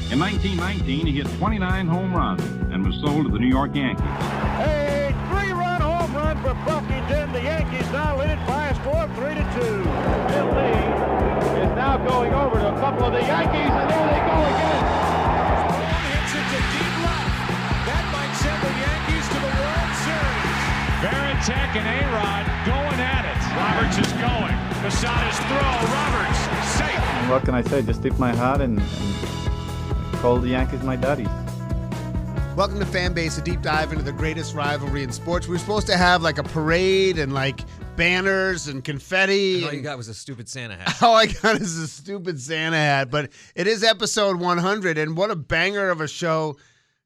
In 1919, he hit 29 home runs and was sold to the New York Yankees. A three-run home run for Buffington. The Yankees now lead it by a score of 3-2. Bill Lee is now going over to a couple of the Yankees, and there they go again. Ball hits it to deep left. That might send the Yankees to the World Series. Varitek and A-Rod going at it. Roberts is going. Posada's throw. Roberts safe. And what can I say? Just tip my hat and call the Yankees my daddies. Welcome to Fanbase, a deep dive into the greatest rivalry in sports. We were supposed to have like a parade and like banners and confetti. And all you got was a stupid Santa hat. All I got is a stupid Santa hat. But it is episode 100, and what a banger of a show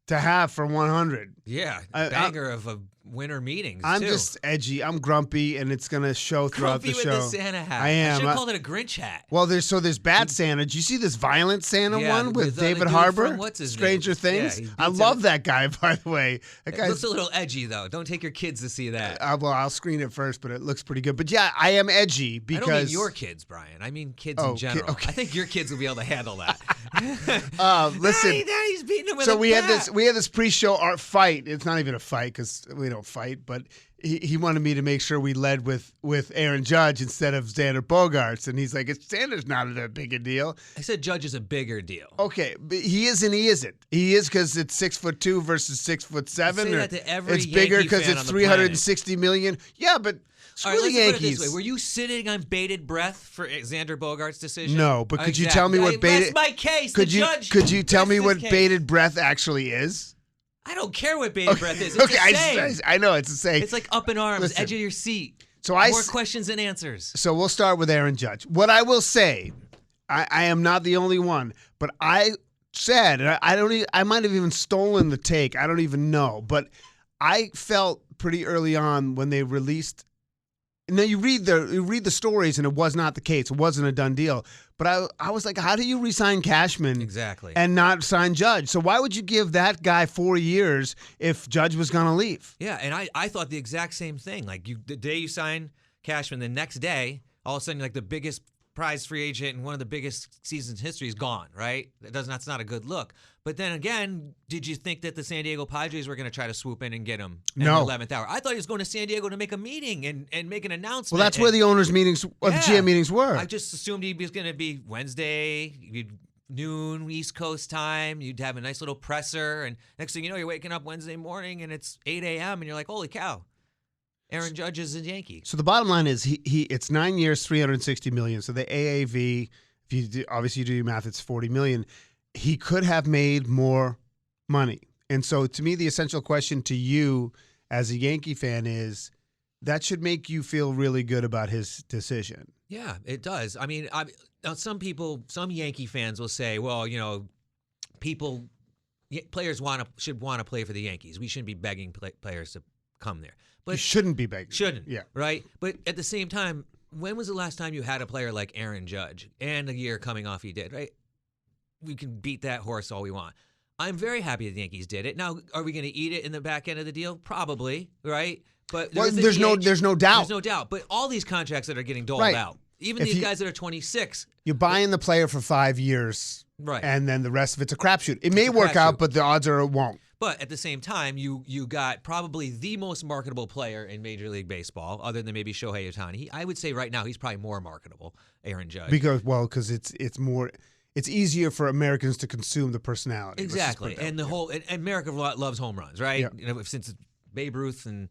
to have for 100. Yeah, banger of a winter meetings, I'm too. just edgy. I'm grumpy, and it's going to show throughout Grumpy the show. with the Santa hat. I am. I should have called it a Grinch hat. Well, there's bad Santa. Did you see this violent Santa one with David Harbour? Harbour? What's his Stranger name? Things? Yeah, I love that guy, by the way. That It guy's looks a little edgy, though. Don't take your kids to see that. well, I'll screen it first, but it looks pretty good. But yeah, I am edgy because I don't mean your kids, Brian. I mean kids in general. okay. I think your kids will be able to handle that. Listen. Daddy's beating him with So a we had bat. this pre-show art fight. It's not even a fight because we don't fight, but he wanted me to make sure we led with Aaron Judge instead of Xander Bogaerts, and he's like, Xander's not that big a deal. I said Judge is a bigger deal. Okay, but he is and he isn't. He is because it's 6'2" versus 6'7". Say that to every it's bigger Yankee because fan it's on the 360 million. Yeah, but screw All right, the let's put it Yankees. this way. Were you sitting on bated breath for Xander Bogaerts' decision? No, but could you tell me what bated? That's my case. Could you tell me what bated breath actually is? I don't care what bated breath is. It's okay, the same. I know it's the same. It's like up in arms, Listen, edge of your seat. So More questions than answers. So we'll start with Aaron Judge. What I will say, I am not the only one, but I said, and I might have even stolen the take. I don't even know, but I felt pretty early on when they released. Now you read the stories, and it was not the case. It wasn't a done deal. But I was like, how do you re-sign Cashman Exactly. and not sign Judge? So why would you give that guy 4 years if Judge was going to leave? Yeah, and I thought the exact same thing. Like the day you sign Cashman, the next day, all of a sudden, like the biggest prize free agent and one of the biggest seasons in history is gone, right? That's not a good look. But then again, did you think that the San Diego Padres were going to try to swoop in and get him in the 11th hour? I thought he was going to San Diego to make a meeting and make an announcement. Well, that's where the owners' meetings or the GM meetings were. I just assumed he was going to be Wednesday, noon, East Coast time. You'd have a nice little presser. And next thing you know, you're waking up Wednesday morning and it's 8 a.m. and you're like, holy cow. Aaron Judge is a Yankee. So the bottom line is it's 9 years, $360 million. So the AAV, if you do, obviously you do your math, it's $40 million. He could have made more money. And so to me, the essential question to you as a Yankee fan is that should make you feel really good about his decision. Yeah, it does. I mean, now some Yankee fans will say, well, players should want to play for the Yankees. We shouldn't be begging players to come there. But you shouldn't be begging. Shouldn't. Yeah. Right? But at the same time, when was the last time you had a player like Aaron Judge and the year coming off he did, right? We can beat that horse all we want. I'm very happy the Yankees did it. Now, are we going to eat it in the back end of the deal? Probably, right? But there's no doubt. There's no doubt. But all these contracts that are getting doled out, even these guys that are 26. You're buying the player for 5 years. Right. And then the rest of it's a crapshoot. It may work out, but the odds are it won't. But at the same time, you got probably the most marketable player in Major League Baseball, other than maybe Shohei Ohtani. I would say right now he's probably more marketable, Aaron Judge. Because it's easier for Americans to consume the personality. Exactly. And and America loves home runs, right? Yeah. Since Babe Ruth, and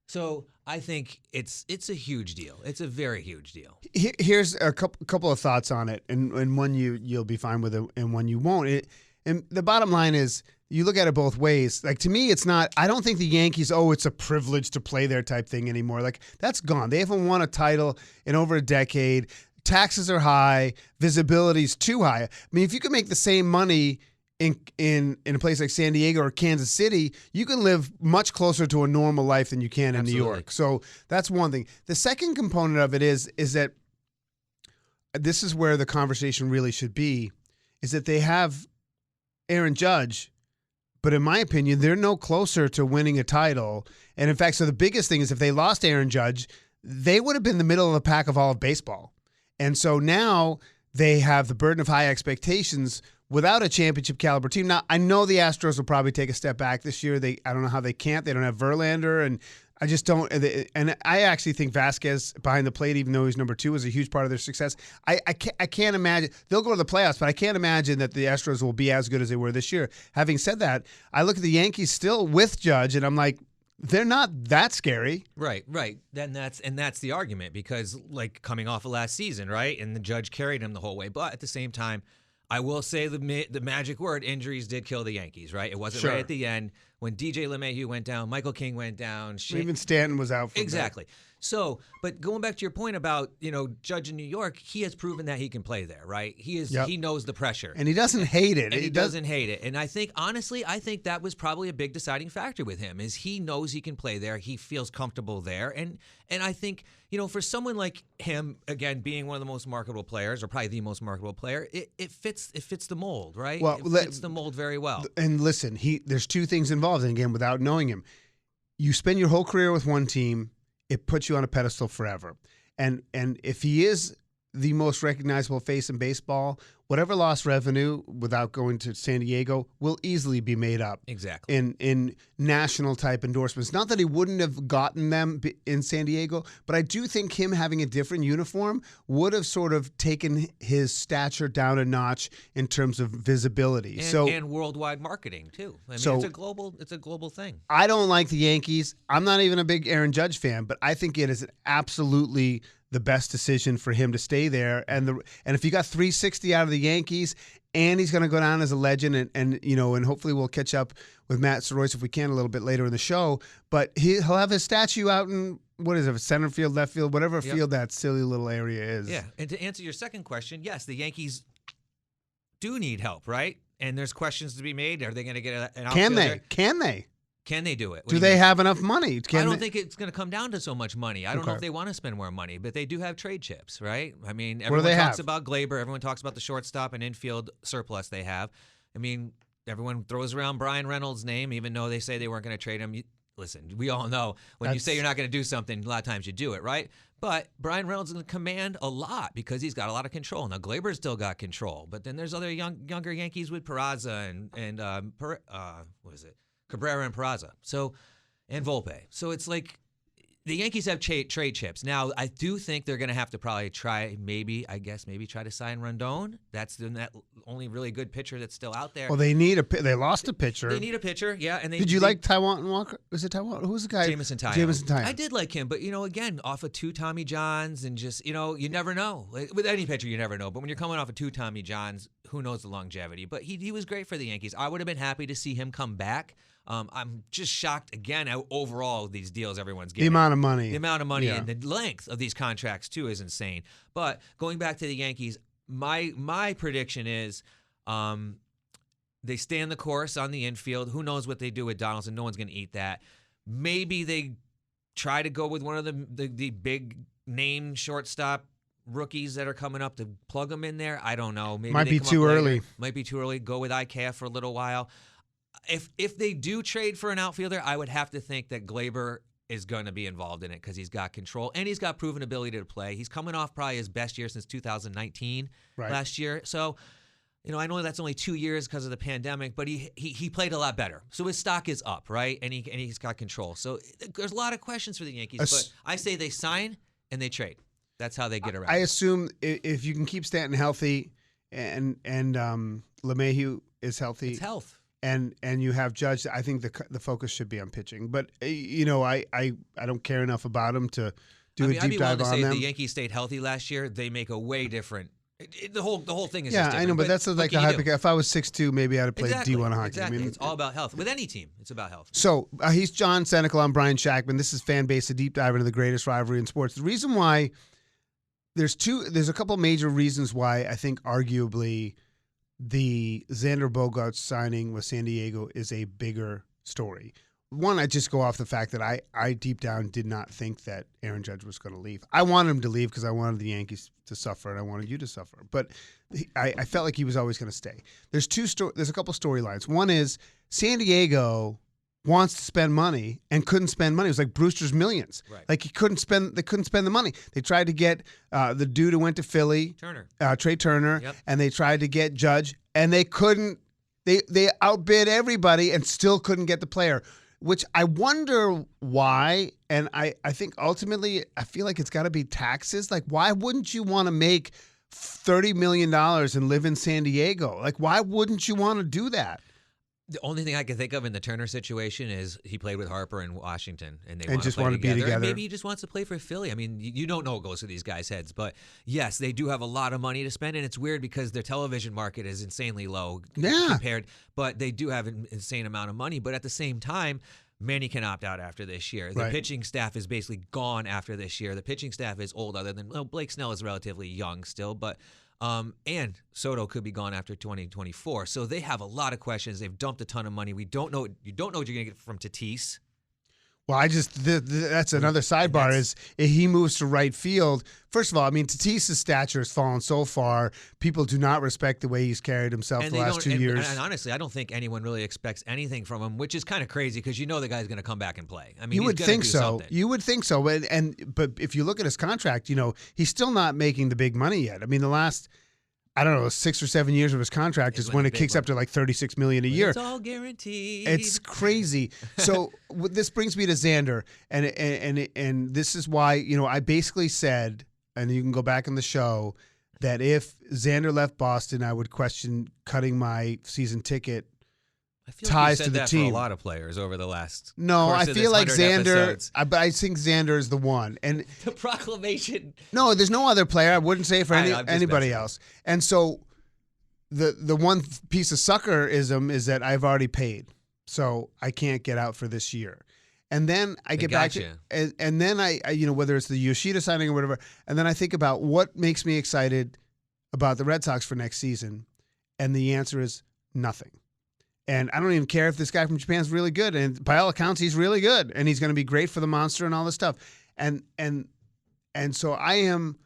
so I think it's a huge deal. It's a very huge deal. Here's a couple of thoughts on it, and one you'll be fine with it, and one you won't. And the bottom line is, you look at it both ways. Like, to me, it's not, I don't think the Yankees, it's a privilege to play there type thing anymore. Like, that's gone. They haven't won a title in over a decade. Taxes are high. Visibility's too high. I mean, if you could make the same money in a place like San Diego or Kansas City, you can live much closer to a normal life than you can in New York. So that's one thing. The second component of it is that this is where the conversation really should be, is that they have Aaron Judge, but in my opinion, they're no closer to winning a title. And in fact, so the biggest thing is if they lost Aaron Judge, they would have been the middle of the pack of all of baseball. And so now they have the burden of high expectations without a championship caliber team. Now, I know the Astros will probably take a step back this year. I don't know how they can't. They don't have Verlander, and I just don't. And I actually think Vasquez behind the plate, even though he's number 2, is a huge part of their success. I can't imagine they'll go to the playoffs, but I can't imagine that the Astros will be as good as they were this year. Having said that, I look at the Yankees still with Judge, and I'm like, they're not that scary. Right. Then that's the argument, because like coming off of last season, right? And the Judge carried him the whole way. But at the same time, I will say the magic word, injuries did kill the Yankees, right? It wasn't right at the end when DJ LeMahieu went down, Michael King went down. Even Stanton was out for exactly. So, but going back to your point about, Judge in New York, he has proven that he can play there, right? He knows the pressure. And he doesn't hate it. And he doesn't hate it. And I think, honestly, that was probably a big deciding factor with him, is he knows he can play there. He feels comfortable there. And I think, for someone like him, again, being one of the most marketable players, or probably the most marketable player, it fits the mold, right? Well, it fits the mold very well. And listen, there's 2 things involved. And again, without knowing him, you spend your whole career with one team, it puts you on a pedestal forever. And if he is the most recognizable face in baseball, whatever lost revenue without going to San Diego will easily be made up. Exactly. In national type endorsements. Not that he wouldn't have gotten them in San Diego, but I do think him having a different uniform would have sort of taken his stature down a notch in terms of visibility. And worldwide marketing too. I mean, it's a global thing. I don't like the Yankees. I'm not even a big Aaron Judge fan, but I think it is absolutely the best decision for him to stay there. And if you got 360 out of the Yankees, and he's going to go down as a legend, and hopefully we'll catch up with Matt Soroyce if we can a little bit later in the show. But he'll have his statue out in, what is it, center field, left field, whatever field that silly little area is. Yeah. And to answer your second question, yes, the Yankees do need help, right? And there's questions to be made. Are they going to get an outfielder? Can they? Can they do it? Do they have enough money? I don't think it's going to come down to so much money. I don't know if they want to spend more money, but they do have trade chips, right? I mean, everyone talks about Glaber. Everyone talks about the shortstop and infield surplus they have. I mean, everyone throws around Brian Reynolds' name, even though they say they weren't going to trade him. Listen, we all know when you say you're not going to do something, a lot of times you do it, right? But Brian Reynolds is going to command a lot because he's got a lot of control. Now, Glaber's still got control, but then there's other younger Yankees with Peraza and what is it? Cabrera and Peraza. And Volpe. So it's like the Yankees have trade chips. Now, I do think they're going to have to probably try to sign Rondon. That's the only really good pitcher that's still out there. Well, they lost a pitcher. They need a pitcher, yeah. And did you like Taijuan Walker? Was it Taijuan? Who was the guy? Jamison Tyone. I did like him, but, again, off of 2 Tommy Johns and just, you never know. With any pitcher, you never know. But when you're coming off of 2 Tommy Johns, who knows the longevity. But he was great for the Yankees. I would have been happy to see him come back. I'm just shocked, again, how overall these deals everyone's getting. The amount of money. And the length of these contracts, too, is insane. But going back to the Yankees, my prediction is they stand the course on the infield. Who knows what they do with Donaldson? No one's going to eat that. Maybe they try to go with one of the big name shortstop rookies that are coming up to plug them in there. I don't know. Maybe Might be too early. Might be too early. Go with IKF for a little while. If they do trade for an outfielder, I would have to think that Glaber is going to be involved in it because he's got control and he's got proven ability to play. He's coming off probably his best year since 2019 last year. So, I know that's only 2 years because of the pandemic, but he played a lot better. So his stock is up, right? And he's got control. So there's a lot of questions for the Yankees, but I say they sign and they trade. That's how they get around. I assume if you can keep Stanton healthy and LeMahieu is healthy. It's health. And you have Judge, I think the focus should be on pitching. But, I don't care enough about him to do a deep dive on them. If the Yankees stayed healthy last year, they make a way different. The whole thing is just different. I know, but that's like a hypothetical. If I was 6'2", maybe I'd have played D1 hockey. Exactly. It's all about health. With any team, it's about health. So he's John Senecal. I'm Brian Shackman. This is Fan Base, a deep dive into the greatest rivalry in sports. The reason why there's a couple major reasons why I think arguably the Xander Bogaerts signing with San Diego is a bigger story. One, I just go off the fact that I deep down did not think that Aaron Judge was going to leave. I wanted him to leave because I wanted the Yankees to suffer and I wanted you to suffer. But I felt like he was always going to stay. There's a couple storylines. One is San Diego wants to spend money and couldn't spend money. It was like Brewster's Millions. Right. Like they couldn't spend the money. They tried to get the dude who went to Philly, Trey Turner, Yep. and they tried to get Judge, and they couldn't. They outbid everybody and still couldn't get the player, which I wonder why. And I think ultimately I feel like it's got to be taxes. Like, why wouldn't you want to make $30 million and live in San Diego? Like, why wouldn't you want to do that? The only thing I can think of in the Turner situation is he played with Harper in Washington, and they just want to be together. And maybe he just wants to play for Philly. I mean, you don't know what goes through these guys' heads, but yes, they do have a lot of money to spend, and it's weird because their television market is insanely low compared, but they do have an insane amount of money. But at the same time, Manny can opt out after this year. The pitching staff is basically gone after this year. The pitching staff is old, other than Blake Snell is relatively young still, but. And Soto could be gone after 2024. So they have a lot of questions. They've dumped a ton of money. You don't know what you're going to get from Tatis. Well, that's another sidebar is if he moves to right field. First of all, I mean, Tatis' stature has fallen so far. People do not respect the way he's carried himself the last 2 years. And honestly, I don't think anyone really expects anything from him, which is kind of crazy because you know the guy's going to come back and play. I mean, you he's would gonna think do so. something. You would think so. But if you look at his contract, he's still not making the big money yet. I mean, the last, I don't know, 6 or 7 years of his contract is when it kicks up to like $36 million a year. It's all guaranteed. It's crazy. So this brings me to Xander, and this is why I basically said, and you can go back in the show, that if Xander left Boston, I would question cutting my season ticket. I feel ties like you said to the that team. For a lot of players over the last. No, course I of feel this like 100 episodes. I think Xander is the one, and The proclamation. no, there's no other player. I wouldn't say it for I know, I'm just anybody messing. else. And so the one piece of suckerism is that I've already paid, so I can't get out for this year. And then I get back to, and then I whether it's the Yoshida signing or whatever, and then I think about what makes me excited about the Red Sox for next season, and the answer is nothing. And I don't even care if this guy from Japan is really good. And by all accounts, he's really good. And he's going to be great for the Monster and all this stuff. And so I am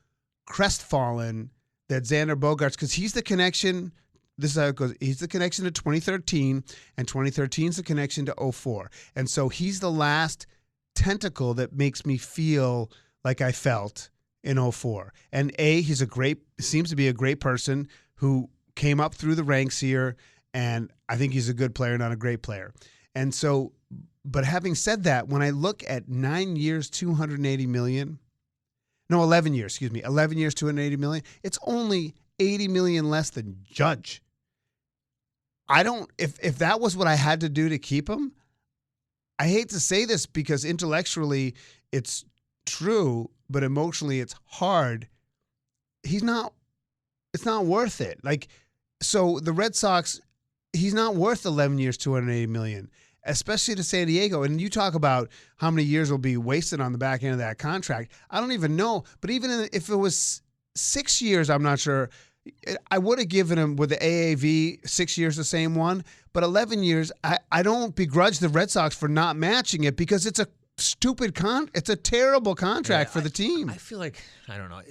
crestfallen that Xander Bogaerts, because he's the connection. This is how it goes. He's the connection to 2013, and 2013 is the connection to 2004. And so he's the last tentacle that makes me feel like I felt in 2004. And he's seems to be a great person who came up through the ranks here. And I think he's a good player, not a great player. And so, but having said that, when I look at 9 years, $280 million, no, 11 years, 11 years, $280 million, it's only $80 million less than Judge. If that was what I had to do to keep him, I hate to say this because intellectually it's true, but emotionally it's hard. It's not worth it. So the Red Sox, he's not worth 11 years, $280 million, especially to San Diego. And you talk about how many years will be wasted on the back end of that contract. I don't even know. But even if it was 6 years, I'm not sure. I would have given him with the AAV 6 years, the same one. But 11 years, I don't begrudge the Red Sox for not matching it because it's a stupid it's a terrible contract for the team. I feel like, I don't know.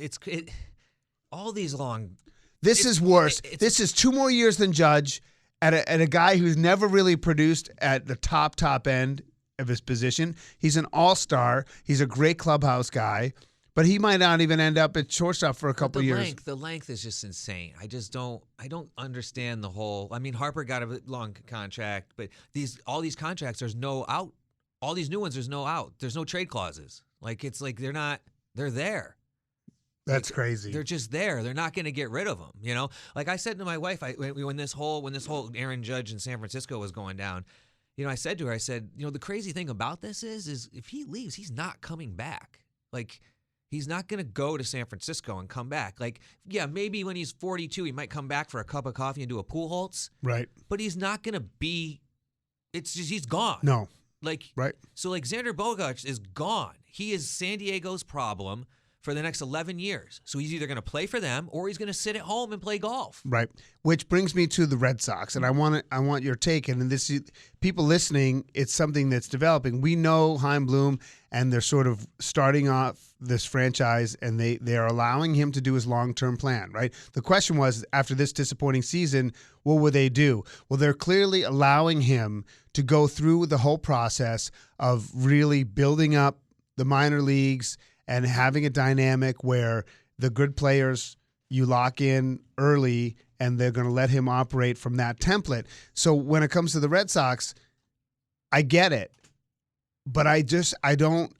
All these long. This is worse. This is 2 more years than Judge. At a guy who's never really produced at the top end of his position. He's an all-star. He's a great clubhouse guy, but he might not even end up at shortstop for a couple years. The length is just insane. I don't understand the whole. I mean, Harper got a long contract, but all these contracts, there's no out. All these new ones, there's no out. There's no trade clauses. It's like they're there. That's crazy. They're just there. They're not going to get rid of them. Like I said to my wife, when this whole Aaron Judge in San Francisco was going down, I said to her, the crazy thing about this is if he leaves, he's not coming back. He's not going to go to San Francisco and come back. Maybe when he's 42, he might come back for a cup of coffee and do a pool halts. Right. But he's not going to be. It's just he's gone. No. Right. So Xander Bogaerts is gone. He is San Diego's problem. for the next 11 years. So he's either going to play for them or he's going to sit at home and play golf. Right. Which brings me to the Red Sox, and I want your take. And this, people listening, it's something that's developing. We know Chaim Bloom, and they're sort of starting off this franchise, and they are allowing him to do his long-term plan, right? The question was, after this disappointing season, what would they do? Well, they're clearly allowing him to go through the whole process of really building up the minor leagues and having a dynamic where the good players you lock in early and they're going to let him operate from that template. So when it comes to the Red Sox, I get it, but I don't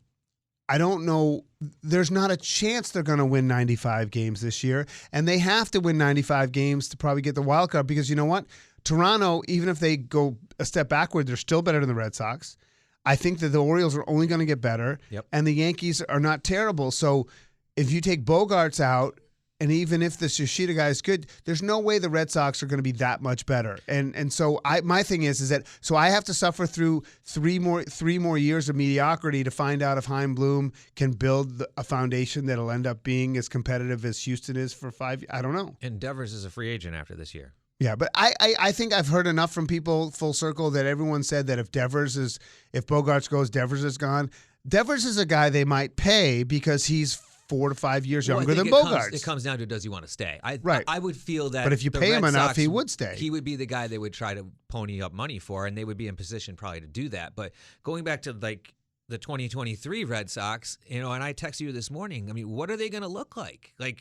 know. There's not a chance they're going to win 95 games this year, and they have to win 95 games to probably get the wild card, because you know what? Toronto, even if they go a step backward, they're still better than the Red Sox. I think that the Orioles are only going to get better, and the Yankees are not terrible. So if you take Bogarts out, and even if this Yoshida guy is good, there's no way the Red Sox are going to be that much better. And so my thing is that so I have to suffer through three more years of mediocrity to find out if Chaim Bloom can build a foundation that'll end up being as competitive as Houston is for 5 years. I don't know. And Devers is a free agent after this year. Yeah, but I think I've heard enough from people full circle that everyone said that if Bogarts goes, Devers is gone. Devers is a guy they might pay because he's 4 to 5 years younger than Bogarts. It comes down to, does he want to stay? Right. I would feel that. But if you pay him enough, he would stay. He would be the guy they would try to pony up money for, and they would be in position probably to do that. But going back to like the 2023 Red Sox, and I texted you this morning. I mean, what are they going to look like? They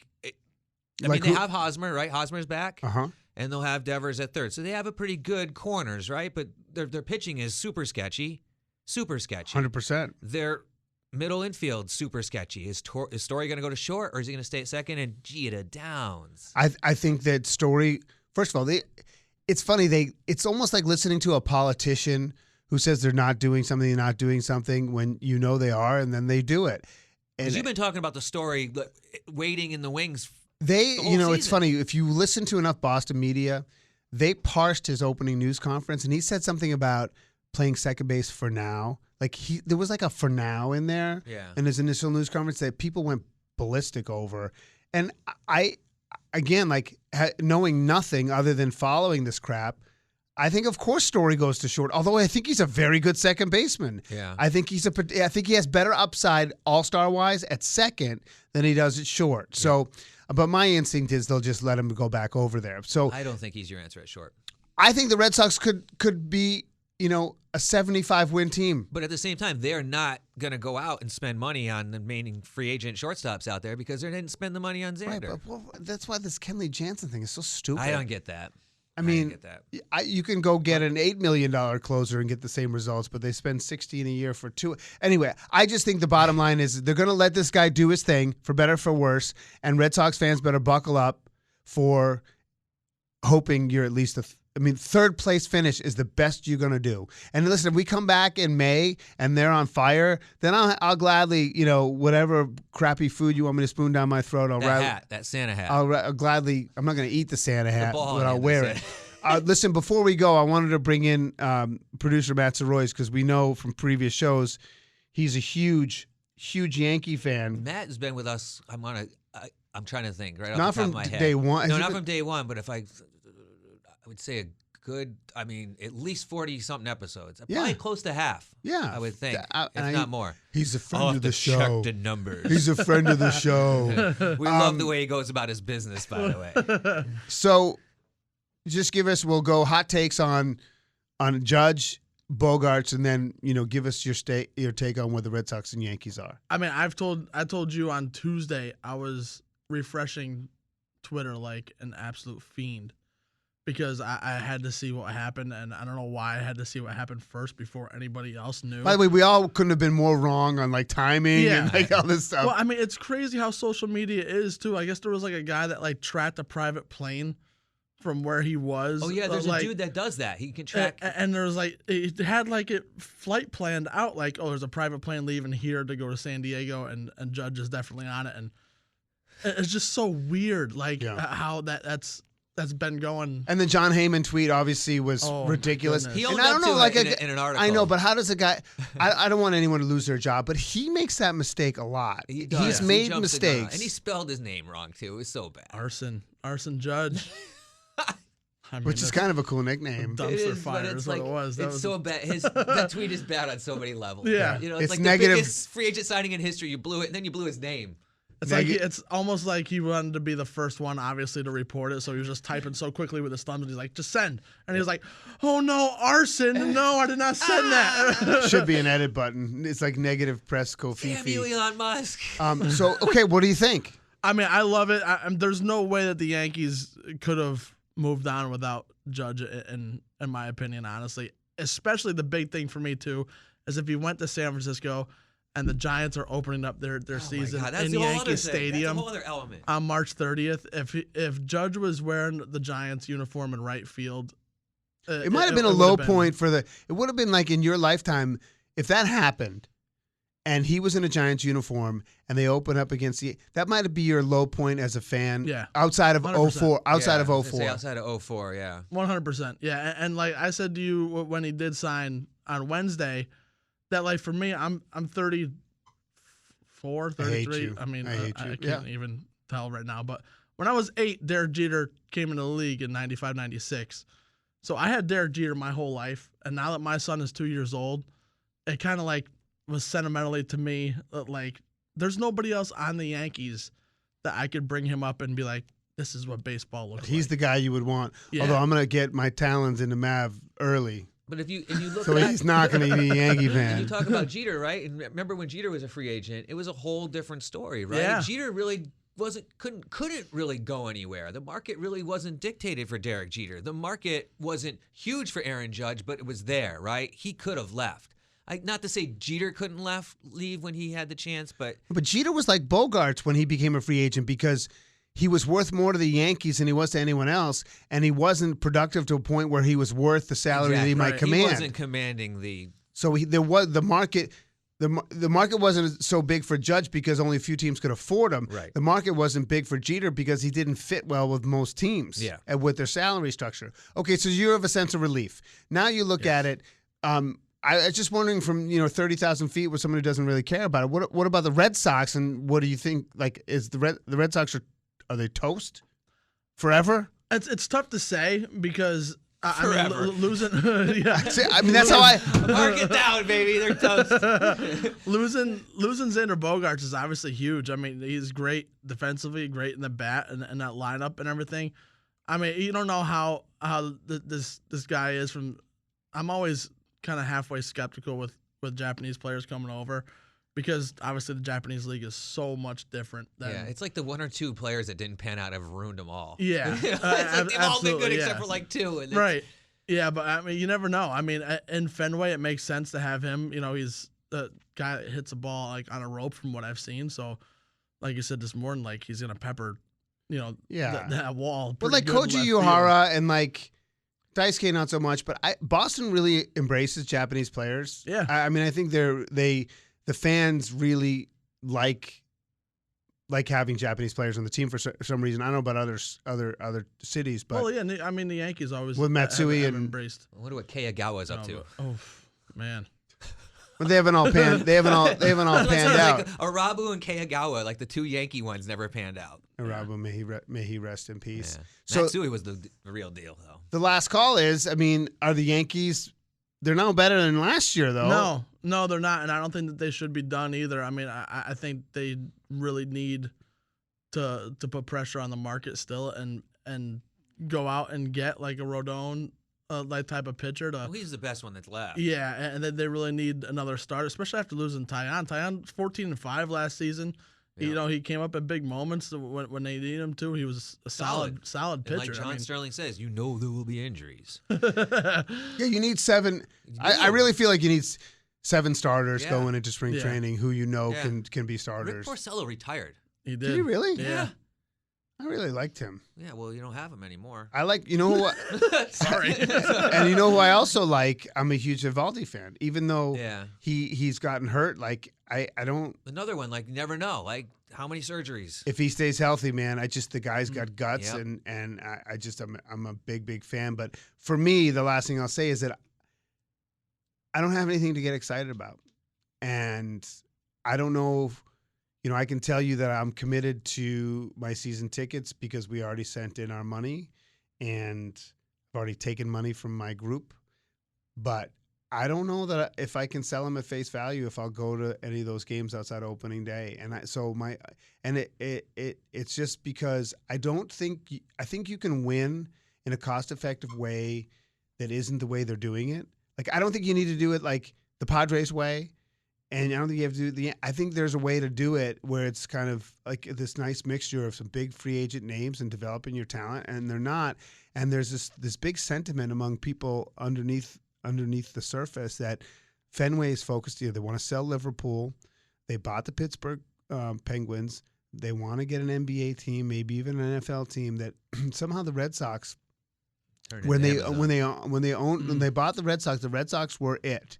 have Hosmer, right? Hosmer's back. Uh-huh. And they'll have Devers at third. So they have a pretty good corners, right? But their pitching is super sketchy. 100%. Their middle infield, super sketchy. Is Story going to go to short, or is he going to stay at second and Gita Downs? I think that Story, first of all, it's funny. It's almost like listening to a politician who says they're not doing something when you know they are, and then they do it. And you've been talking about the Story waiting in the wings. It's funny. If you listen to enough Boston media, they parsed his opening news conference, and he said something about playing second base for now. There was like a for now in there in his initial news conference that people went ballistic over. And knowing nothing other than following this crap, I think of course Story goes to short. Although I think he's a very good second baseman. Yeah, I think he has better upside all-star wise at second than he does at short. Yeah. So, but my instinct is they'll just let him go back over there. So I don't think he's your answer at short. I think the Red Sox could be a 75-win team. But at the same time, they're not going to go out and spend money on the remaining free agent shortstops out there because they didn't spend the money on Xander. Right, but that's why this Kenley Jansen thing is so stupid. I don't get that. I mean, don't get that. You can go get an $8 million closer and get the same results, but they spend $16 a year for 2. Anyway, I just think the bottom line is they're going to let this guy do his thing, for better or for worse, and Red Sox fans better buckle up for hoping you're at least third place finish is the best you're going to do. And listen, if we come back in May and they're on fire, then I'll gladly, whatever crappy food you want me to spoon down my throat, that Santa hat. I'll gladly, I'm not going to eat the Santa hat, but I'll wear it. Listen, before we go, I wanted to bring in producer Matt Soroyce, because we know from previous shows he's a huge Yankee fan. Matt has been with us. I'm trying to think right off not the top from of my head. day one. No, not from day one. But if I would say a good, at least 40-something episodes. Yeah. Probably close to half. Yeah, I would think, if not more. He's a friend I'll of have the to show. check the numbers. He's a friend of the show. We love the way he goes about his business, by the way. So, just we'll go hot takes on Judge, Bogarts, and then give us your take on where the Red Sox and Yankees are. I mean, I told you on Tuesday I was refreshing Twitter like an absolute fiend, because I had to see what happened, and I don't know why I had to see what happened first before anybody else knew. By the way, we all couldn't have been more wrong on timing and all this stuff. Well, I mean, it's crazy how social media is too. I guess there was a guy that tracked a private plane from where he was. Oh yeah, there's a dude that does that. He can track. And there's it had a flight planned out. There's a private plane leaving here to go to San Diego, and Judge is definitely on it. And it's just so weird, how that's. that's been going. And the John Heyman tweet obviously was ridiculous. Goodness. He And owned I up don't know, to like it in an article. I know, but how does a guy? I don't want anyone to lose their job, but he makes that mistake a lot. He does. He's He made jumps the gun. mistakes. And he spelled his name wrong, too. It was so bad. Arson Judge. I mean, Which is that's kind of a cool nickname. dumpster It is, fire but it's is what like, it was. It's so bad. That tweet is bad on so many levels. Yeah. You know, It's like negative. the biggest free agent signing in history. You blew it, and then you blew his name. It's like it's almost like he wanted to be the first one, obviously, to report it. So he was just typing so quickly with his thumbs, and he's like, "Just send." And he was like, "Oh no, arson! No, I did not send that." Should be an edit button. It's like negative press Damn Kofifi. you, Elon Musk. So okay, what do you think? I mean, I love it. There's no way that the Yankees could have moved on without Judge, in my opinion, honestly. Especially the big thing for me too is if he went to San Francisco. And the Giants are opening up their season in Yankee Stadium That's a whole other element. on March 30th. If Judge was wearing the Giants uniform in right field, It might have been a low point for the. It would have been like in your lifetime if that happened, and he was in a Giants uniform and they open up against the. That might be your low point as a fan. Yeah. Outside of 100%. 04. Outside of I was gonna 04. say outside of 04, yeah. 100%. Yeah, and like I said to you when he did sign on Wednesday, that like for me, I'm 34, 33. I mean, I can't even tell right now. But when I was 8, Derek Jeter came into the league in 95, 96. So I had Derek Jeter my whole life. And now that my son is 2 years old, it kind of like was sentimentally to me, like there's nobody else on the Yankees that I could bring him up and be like, this is what baseball looks like. He's the guy you would want. Yeah. Although I'm going to get my talons into Mav early. But if you look So back, he's not going to be a Yankee and fan. you talk about Jeter, right? And remember when Jeter was a free agent, it was a whole different story, right? Yeah. Jeter really couldn't really go anywhere. The market really wasn't dictated for Derek Jeter. The market wasn't huge for Aaron Judge, but it was there, right? He could have left. Not to say Jeter couldn't leave when he had the chance, but Jeter was like Bogarts when he became a free agent because he was worth more to the Yankees than he was to anyone else, and he wasn't productive to a point where he was worth the salary that he might command. He wasn't commanding the. So there was the market. The market wasn't so big for Judge because only a few teams could afford him. Right. The market wasn't big for Jeter because he didn't fit well with most teams. Yeah. And with their salary structure. Okay, so you have a sense of relief. Now you look at it. I was just wondering from 30,000 feet with someone who doesn't really care about it. What about the Red Sox and what do you think? Like, is the Red Sox are they toast forever? It's tough to say because Forever. I mean, losing. Yeah. See, I mean, that's how I. Mark it down, baby. They're toast. losing Xander Bogaerts is obviously huge. I mean, he's great defensively, great in the bat and that lineup and everything. I mean, you don't know how this guy is from. I'm always kind of halfway skeptical with Japanese players coming over. Because obviously the Japanese league is so much different. Than, It's like the one or two players that didn't pan out have ruined them all. Yeah, It's like they've all been good absolutely, except for like two. And right. Yeah, but I mean, you never know. I mean, in Fenway, it makes sense to have him. He's the guy that hits a ball like on a rope from what I've seen. So, like you said this morning, like he's gonna pepper, that wall. But like pretty good Koji left Uehara and like Daisuke not so much, but Boston really embraces Japanese players. Yeah. I mean, I think the fans really like having Japanese players on the team for some reason. I don't know about other cities, but Well, yeah, I mean the Yankees always with Matsui have and embraced. I wonder what Kayagawa's up to. Oh man. but they haven't all panned. They haven't all panned out. Like Arabu and Kayagawa, like the two Yankee ones, never panned out. Arabu, may he rest in peace. Yeah. So Matsui was the real deal, though. the last call is, I mean, are the Yankees? They're no better than last year, though. No, they're not, and I don't think that they should be done either. I mean, I think they really need to put pressure on the market still and go out and get like a Rodon, that type of pitcher to. Well, he's the best one that's left. Yeah, and then they really need another starter, especially after losing Tyon. Tyon's 14-5 last season. Yeah. He came up at big moments when they needed him to. He was a solid pitcher. And like John Sterling says, there will be injuries. Yeah, you need 7. I really feel like you need 7 starters going into spring training who can be Rick starters. Porcello retired. He did. Did he really? Yeah. I really liked him. Yeah, well, you don't have him anymore. I like, who Sorry. and who I also like? I'm a huge Eovaldi fan, even though Yeah. he's gotten hurt. Like I don't. Another one, like, you never know. Like, how many surgeries? If he stays healthy, man, the guy's got guts, Yep. and I'm a big fan. But for me, the last thing I'll say is that I don't have anything to get excited about, and I don't know if, I can tell you that I'm committed to my season tickets because we already sent in our money, and I've already taken money from my group, but I don't know that if I can sell them at face value if I'll go to any of those games outside of opening day. And it's just because I think you can win in a cost-effective way that isn't the way they're doing it. Like, I don't think you need to do it like the Padres way, and I don't think you have to do I think there's a way to do it where it's kind of like this nice mixture of some big free agent names and developing your talent, and they're not. And there's this big sentiment among people underneath the surface that Fenway is focused here. They want to sell Liverpool. They bought the Pittsburgh Penguins. They want to get an NBA team, maybe even an NFL team. That somehow the Red Sox, when they bought the Red Sox were it,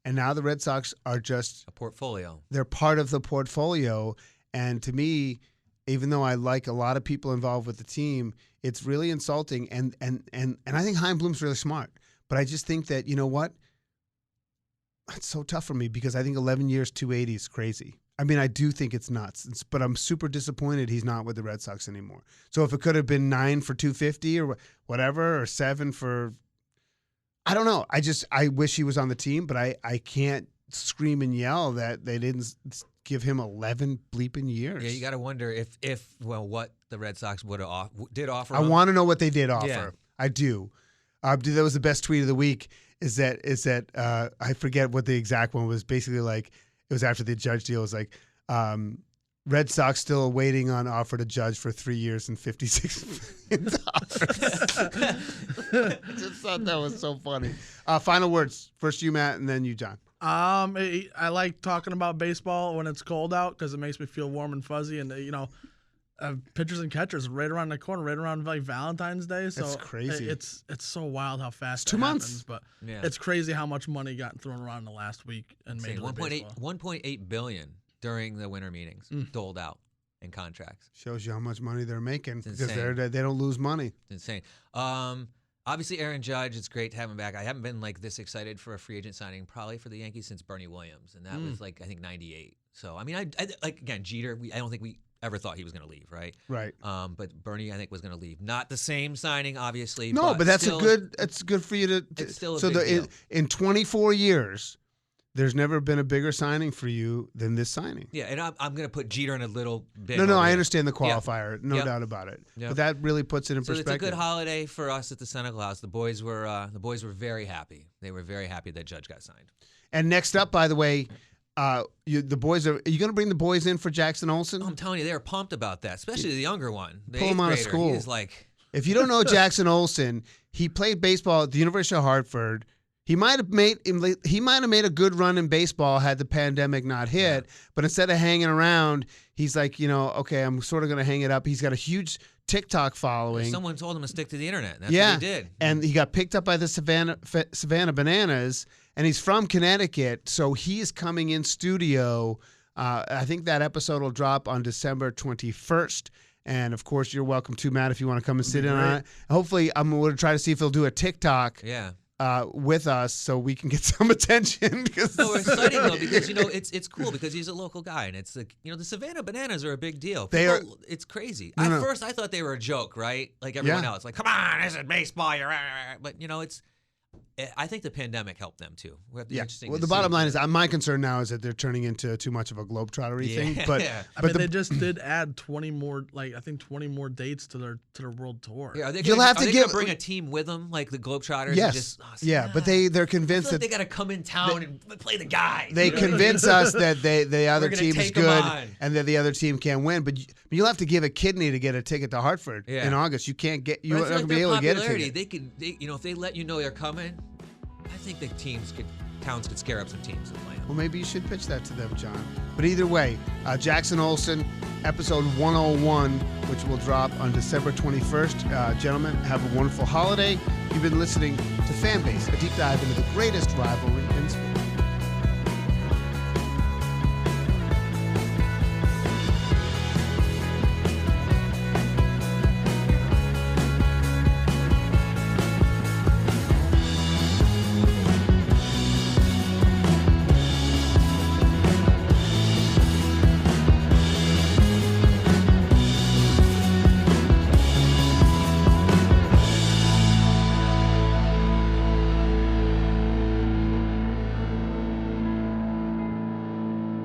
and now the Red Sox are just A portfolio. They're part of the portfolio, and to me, even though I like a lot of people involved with the team, it's really insulting. And I think Chaim Bloom's really smart. But I just think that, you know what? It's so tough for me because I think 11 years, 280 is crazy. I mean, I do think it's nuts. But I'm super disappointed he's not with the Red Sox anymore. So if it could have been 9 for 250 or whatever, or 7 for, I don't know. I wish he was on the team, but I can't scream and yell that they didn't give him 11 bleeping years. Yeah, you got to wonder what the Red Sox did offer. I want to know what they did offer. Yeah. I do. That was the best tweet of the week. Is that I forget what the exact one was. Basically, like it was after the Judge deal. It was like Red Sox still waiting on offer to Judge for 3 years and $56 million. I just thought that was so funny. Final words. First you, Matt, and then you, John. I like talking about baseball when it's cold out because it makes me feel warm and fuzzy, and pitchers and catchers right around the corner, right around like Valentine's Day. So that's crazy. It's so wild how fast it's 2 months. Happens, but Yeah. it's crazy how much money got thrown around in the last week and made 1.8 billion during the winter meetings doled out in contracts. Shows you how much money they're making It's because insane. they don't lose money. It's insane. Obviously, Aaron Judge, it's great to have him back. I haven't been like this excited for a free agent signing probably for the Yankees since Bernie Williams, and that was like I think '98. So I mean, I like again Jeter. I don't think we ever thought he was going to leave, right? Right. But Bernie, I think, was going to leave. Not the same signing, obviously. No, but that's still, it's good for you to. It's still a so big deal. In 24 years, there's never been a bigger signing for you than this signing. Yeah, and I'm going to put Jeter in a little bit. No, over I here. understand the qualifier, no Yep. doubt about it. Yep. But that really puts it in So perspective. it's a good holiday for us at the Senegal House. The boys were very happy. They were very happy that Judge got signed. And next up, by the way, the boys are you going to bring the boys in for Jackson Olsen? I'm telling you, they were pumped about that, especially the younger one. The Pull him 8th out of grader. school. He's like, If you don't know Jackson Olsen, he played baseball at the University of Hartford. He might have made a good run in baseball had the pandemic not hit. But instead of hanging around, he's like, okay, I'm sort of going to hang it up. He's got a huge TikTok following. someone told him to stick to the internet. And that's yeah, what he did. And he got picked up by the Savannah Bananas, and he's from Connecticut, so he is coming in studio. I think that episode will drop on December 21st. And of course, you're welcome to, Matt, if you want to come and sit in on it. Hopefully, I'm going to try to see if he'll do a TikTok. Yeah. With us so we can get some attention. No, we're exciting though because it's cool because he's a local guy and it's like the Savannah Bananas are a big deal. It's crazy. At first I thought they were a joke, right? Like everyone else, like come on, this is baseball. But I think the pandemic helped them too. Interesting. Well, the bottom line is, my concern now is that they're turning into too much of a globetrottery thing. But they just did add 20 more, 20 more dates to their world tour. Yeah, are they You'll gonna, have are to they give gonna bring a team with them, like the Globetrotters. Yes, and but they're convinced that that they got to come in town and play the guys. They convince us that the other gonna team is take 'em good on. and that the other team can't win. But you'll have to give a kidney to get a ticket to Hartford in August. You can't get. You're not going to be able to get a ticket. If they let you know they're coming, I think the towns could scare up some teams and play them. Well, maybe you should pitch that to them, John. But either way, Jackson Olsen, episode 101, which will drop on December 21st. Gentlemen, have a wonderful holiday. You've been listening to Fanbase, a deep dive into the greatest rivalry in sports.